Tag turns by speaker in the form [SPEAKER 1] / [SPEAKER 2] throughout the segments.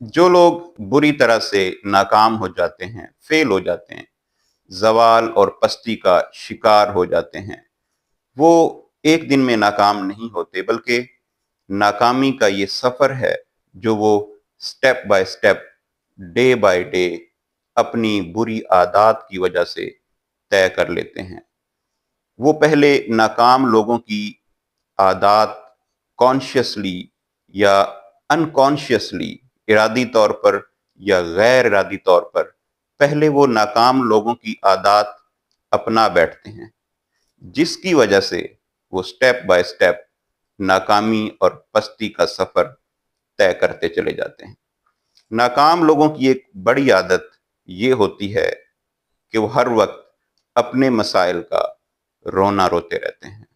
[SPEAKER 1] جو لوگ बुरी तरह से नाकाम हो जाते हैं, फेल हो जाते हैं, जवाल और पस्ती का शिकार हो जाते हैं, वो एक दिन में नाकाम नहीं होते, बल्कि नाकामी का ये सफ़र है जो वो step by step, day by day अपनी बुरी आदत की वजह से तय कर लेते हैं। वो पहले नाकाम लोगों की आदत कॉन्शियसली या अनकॉन्शियसली, इरादी तौर पर या गैर इरादी तौर पर, पहले वो नाकाम लोगों की आदत अपना बैठते हैं, जिसकी वजह से वो स्टेप बाय स्टेप नाकामी और पस्ती का सफ़र तय करते चले जाते हैं। नाकाम लोगों की एक बड़ी आदत ये होती है कि वो हर वक्त अपने मसाइल का रोना रोते रहते हैं।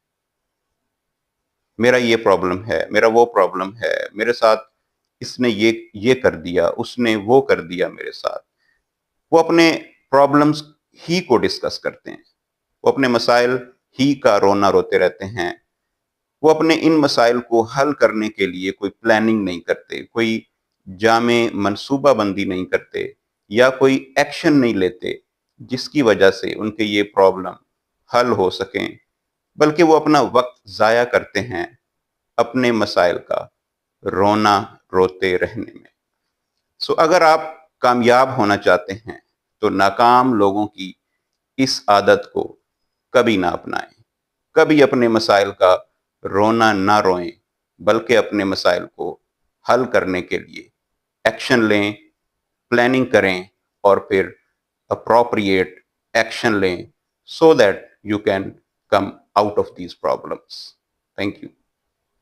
[SPEAKER 1] मेरा ये प्रॉब्लम है, मेरा वो प्रॉब्लम है, मेरे साथ इसने ये कर दिया, उसने वो कर दिया मेरे साथ। वो अपने प्रॉब्लम्स ही को डिस्कस करते हैं, वो अपने मसाइल ही का रोना रोते रहते हैं। वो अपने इन मसाइल को हल करने के लिए कोई प्लानिंग नहीं करते, कोई जामे मनसूबा बंदी नहीं करते या कोई एक्शन नहीं लेते जिसकी वजह से उनके ये प्रॉब्लम हल हो सकें, बल्कि वो अपना वक्त ज़ाया करते हैं अपने मसाइल का रोना रोते रहने में। सो अगर आप कामयाब होना चाहते हैं तो नाकाम लोगों की इस आदत को कभी ना अपनाएं, कभी अपने मसाइल का रोना ना रोएं, बल्कि अपने मसाइल को हल करने के लिए एक्शन लें, प्लानिंग करें और फिर appropriate action लें so that you can come out of these problems. Thank you.